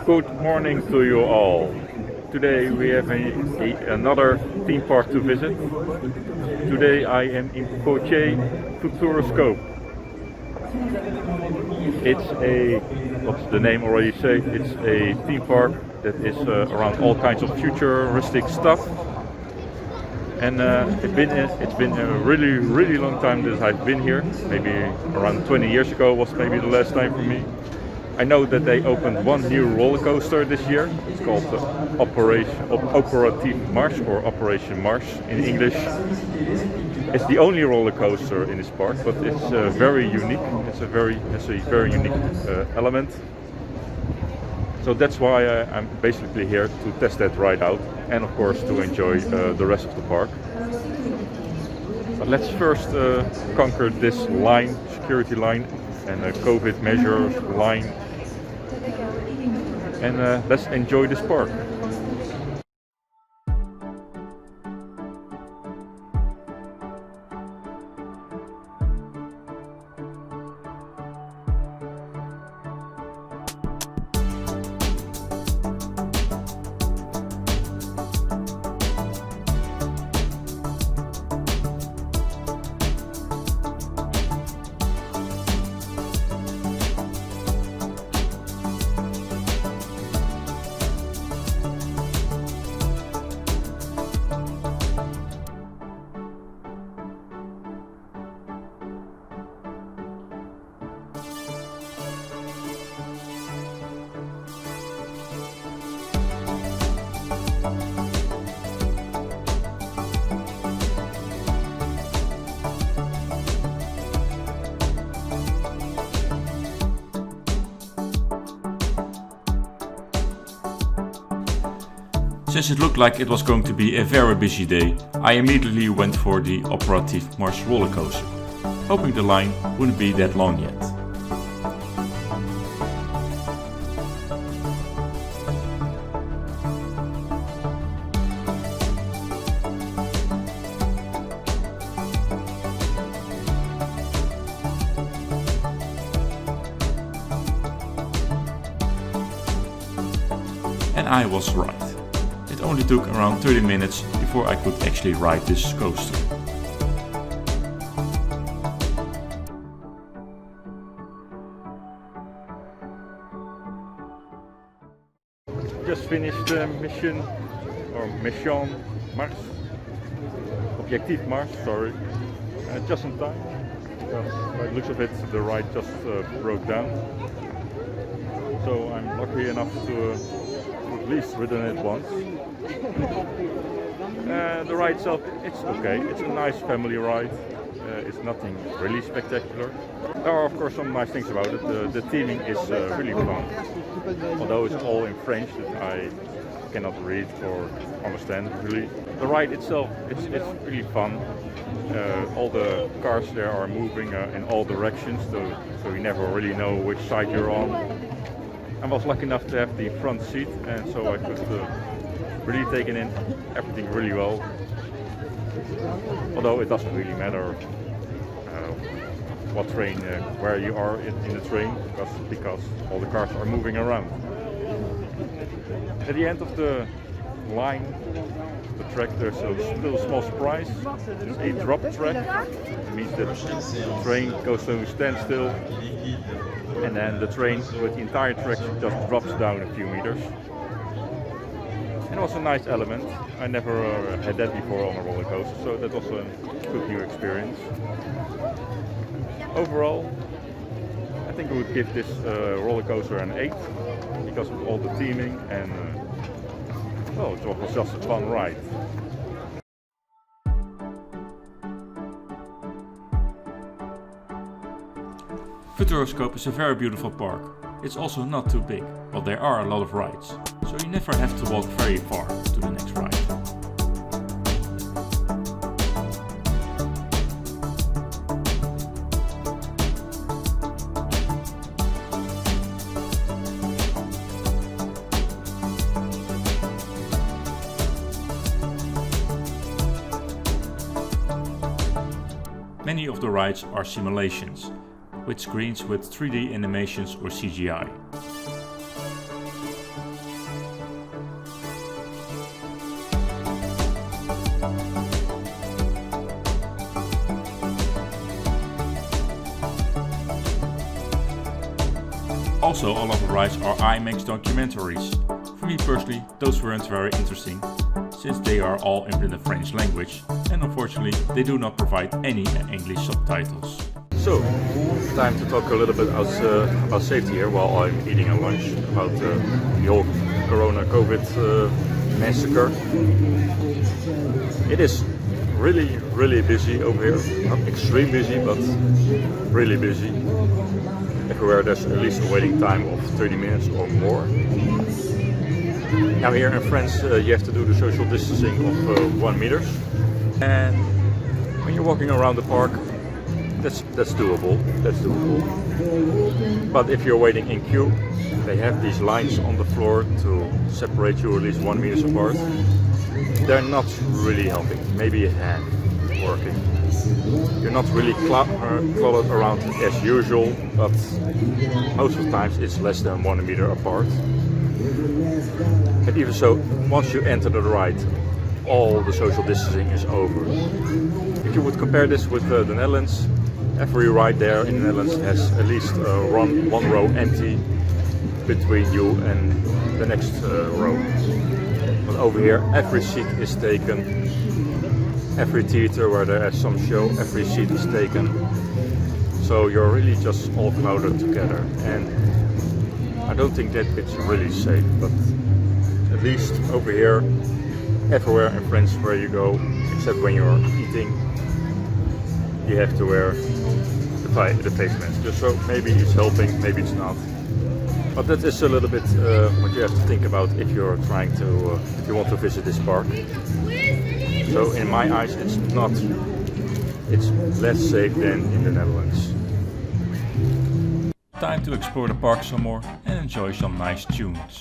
Good morning to you all. Today we have another theme park to visit. Today I am in Potiers Futuroscope. It's what's the name already say, it's a theme park that is around all kinds of futuristic stuff. And it's been a really long time that I've been here. Maybe around 20 years ago was maybe the last time for me. I know that they opened one new roller coaster this year. It's called the Operative March, or Operation March in English. It's the only roller coaster in this park, but it's very unique. It's a very unique element. So that's why I'm basically here to test that ride out, and of course to enjoy the rest of the park. But let's first conquer this line, security line, and a COVID measures line, and let's enjoy this park. Since it looked like it was going to be a very busy day, I immediately went for the Operative March roller coaster, hoping the line wouldn't be that long yet. And I was right. It only took around 30 minutes before I could actually ride this coaster. Just finished the mission Mars, Objective Mars, sorry, just in time, because by the looks of it the ride just broke down. So I'm lucky enough to at least ridden it once. The ride itself, it's okay. It's a nice family ride. It's nothing really spectacular. There are of course some nice things about it. The theming is really fun. Although it's all in French that I cannot read or understand really. The ride itself, it's really fun. All the cars there are moving in all directions, so you never really know which side you're on. I was lucky enough to have the front seat, and so I could really take in everything really well. Although it doesn't really matter what train, where you are in the train, because all the cars are moving around. At the end of the line, the track, there's a little small surprise. It's a drop track. It means that the train goes to a standstill, and then the train with the entire track just drops down a few meters. And it was a nice element. I never had that before on a roller coaster, so that was a good new experience. Overall, I think I would give this roller coaster an 8 because of all the theming, and well, it was just a fun ride. Futuroscope is a very beautiful park. It's also not too big, but there are a lot of rides, so you never have to walk very far to the next ride. Many of the rides are simulations, with screens with 3D animations or CGI. Also, a lot of rides are IMAX documentaries. For me personally, those weren't very interesting, since they are all in the French language, and unfortunately they do not provide any English subtitles. So, time to talk a little bit about safety here while I'm eating a lunch, about the whole Corona COVID massacre. It is really busy over here. Not extreme busy, but really busy. Everywhere there's at least a waiting time of 30 minutes or more. Now here in France you have to do the social distancing of 1 meter. And when you're walking around the park, that's doable. But if you're waiting in queue, they have these lines on the floor to separate you at least 1 meter apart. They're not really helping. Maybe a hand working. You're not really cluttered around as usual, but most of the times it's less than 1 meter apart. And even so, once you enter the ride, all the social distancing is over. If you would compare this with the Netherlands, every ride there in the Netherlands has at least one row empty between you and the next row. But over here, every seat is taken. Every theater where there is some show, every seat is taken. So you're really just all crowded together. And I don't think that it's really safe, but at least over here, everywhere in France where you go, except when you're eating, you have to wear the face mask. Just so maybe it's helping, maybe it's not. But that is a little bit what you have to think about if you're trying to, if you want to visit this park. So in my eyes, it's less safe than in the Netherlands. Time to explore the park some more and enjoy some nice tunes.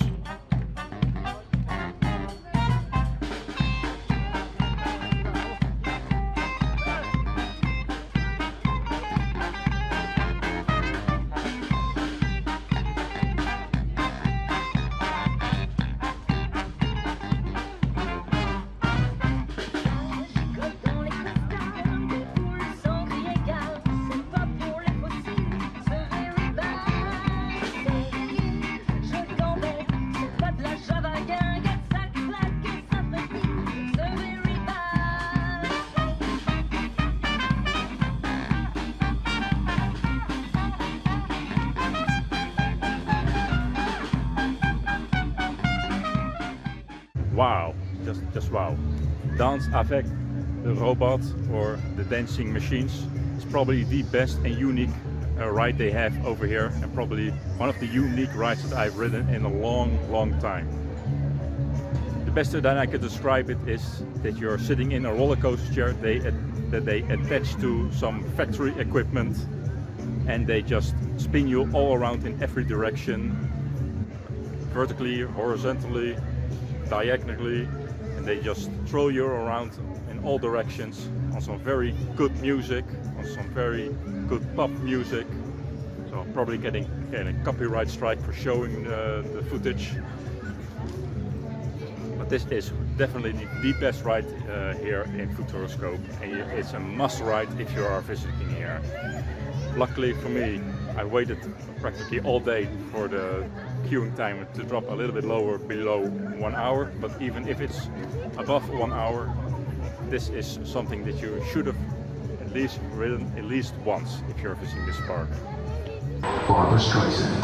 Wow, just wow. Dance avec the robot or the dancing machines is probably the best and unique ride they have over here, and probably one of the unique rides that I've ridden in a long time. The best that I could describe it is that you're sitting in a roller coaster chair that they attach to some factory equipment, and they just spin you all around in every direction, vertically, horizontally, diagonally, and they just throw you around in all directions on some very good music, on some very good pop music. So I'm probably getting a copyright strike for showing the footage. But this is definitely the best ride here in Futuroscope, and it's a must ride if you are visiting here. Luckily for me, I waited practically all day for the queuing time to drop a little bit lower, below 1 hour. But even if it's above 1 hour, this is something that you should have at least ridden at least once if you're visiting this park. Barbara Streisand.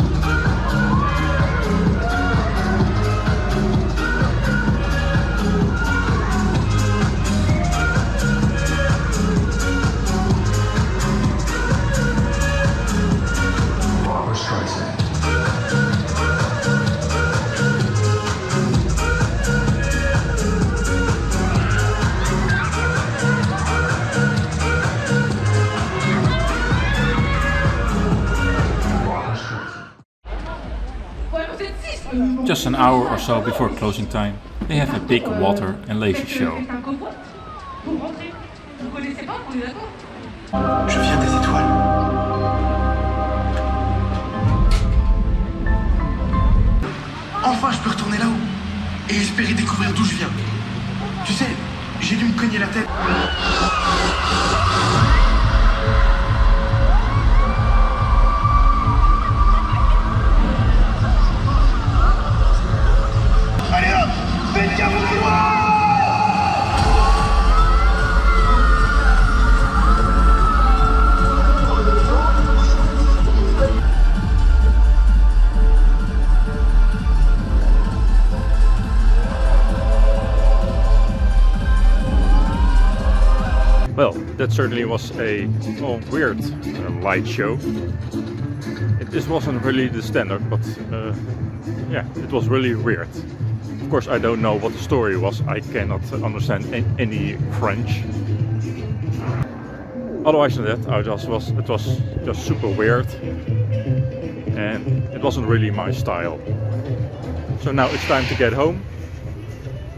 Just an hour or so before closing time, they have a big water and laser show. Je viens des étoiles. Enfin, je peux retourner là-haut et espérer découvrir d'où je viens. Tu sais, j'ai dû me cogner la tête. Well, that certainly was a weird light show. This wasn't really the standard, but yeah, it was really weird. Of course, I don't know what the story was. I cannot understand any French. Otherwise than that, it was just super weird, and it wasn't really my style. So now it's time to get home.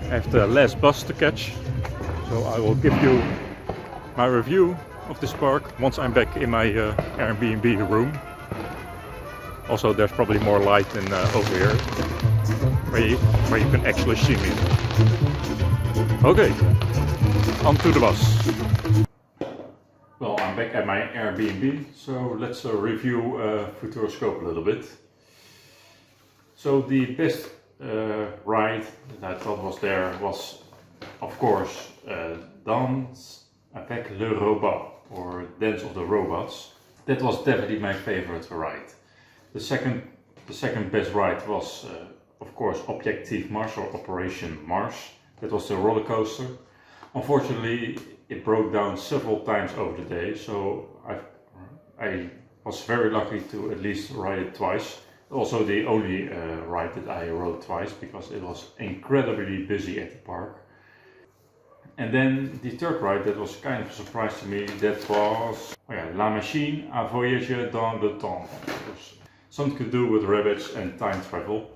I have the last bus to catch, so I will give you my review of this park once I'm back in my Airbnb room. Also, there's probably more light than over here, where you can actually see me. Okay, on to the bus. Well, I'm back at my Airbnb, so let's review Futuroscope a little bit. So the best ride that I thought was there was, of course, Danse avec le robot, or Dance of the Robots. That was definitely my favorite ride. The second best ride was, of course, Objectif Mars, or Operation Mars. That was the roller coaster. Unfortunately, it broke down several times over the day, so I was very lucky to at least ride it twice. Also the only ride that I rode twice, because it was incredibly busy at the park. And then the third ride that was kind of a surprise to me, that was La Machine à voyager dans le temps. Something to do with rabbits and time travel.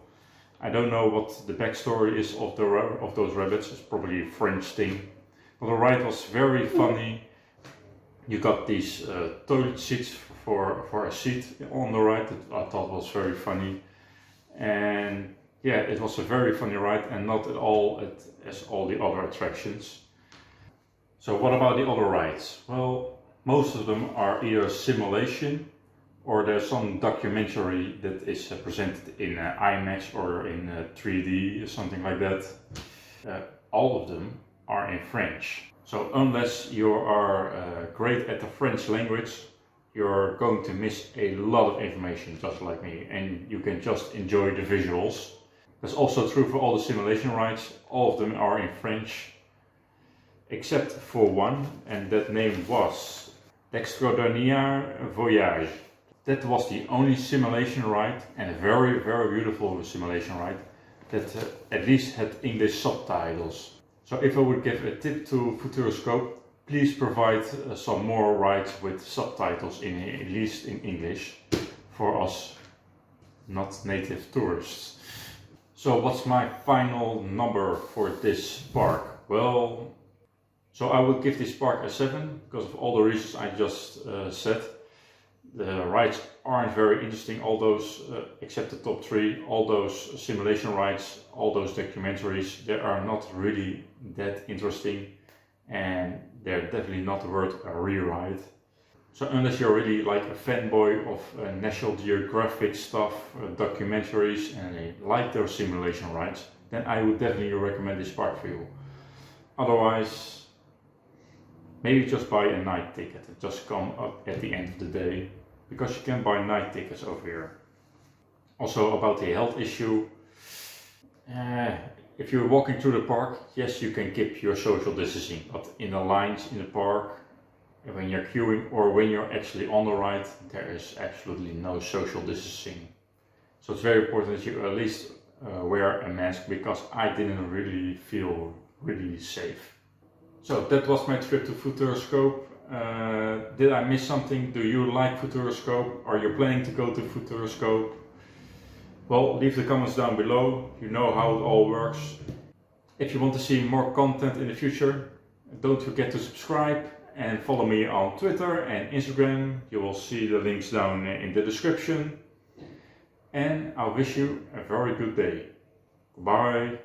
I don't know what the backstory is of those rabbits. It's probably a French thing. But the ride was very funny. You got these toilet seats for a seat on the ride that I thought was very funny. And yeah, it was a very funny ride, and not at all as all the other attractions. So what about the other rides? Well, most of them are either simulation, or there's some documentary that is presented in IMAX or in 3D or something like that. All of them are in French. So unless you are great at the French language, you're going to miss a lot of information, just like me, and you can just enjoy the visuals. That's also true for all the simulation rides. All of them are in French, except for one, and that name was L'Extraordinaire Voyage. That was the only simulation ride, and a very, very beautiful simulation ride, that at least had English subtitles. So if I would give a tip to Futuroscope, please provide some more rides with subtitles at least in English, for us not native tourists. So what's my final number for this park? Well, so I would give this park a 7, because of all the reasons I just said. The rides aren't very interesting, all those, except the top 3, all those simulation rides, all those documentaries, they are not really that interesting, and they're definitely not worth a re-ride. So unless you're really like a fanboy of National Geographic stuff, documentaries, and you like those simulation rides, then I would definitely recommend this park for you. Otherwise, maybe just buy a night ticket and just come up at the end of the day, because you can buy night tickets over here. Also about the health issue, if you're walking through the park, yes, you can keep your social distancing, but in the lines in the park, when you're queuing or when you're actually on the ride, there is absolutely no social distancing. So it's very important that you at least wear a mask, because I didn't really feel really safe. So that was my trip to Futuroscope. Did I miss something? Do you like Futuroscope? Are you planning to go to Futuroscope? Well, leave the comments down below. You know how it all works. If you want to see more content in the future, don't forget to subscribe and follow me on Twitter and Instagram. You will see the links down in the description. And I wish you a very good day. Goodbye.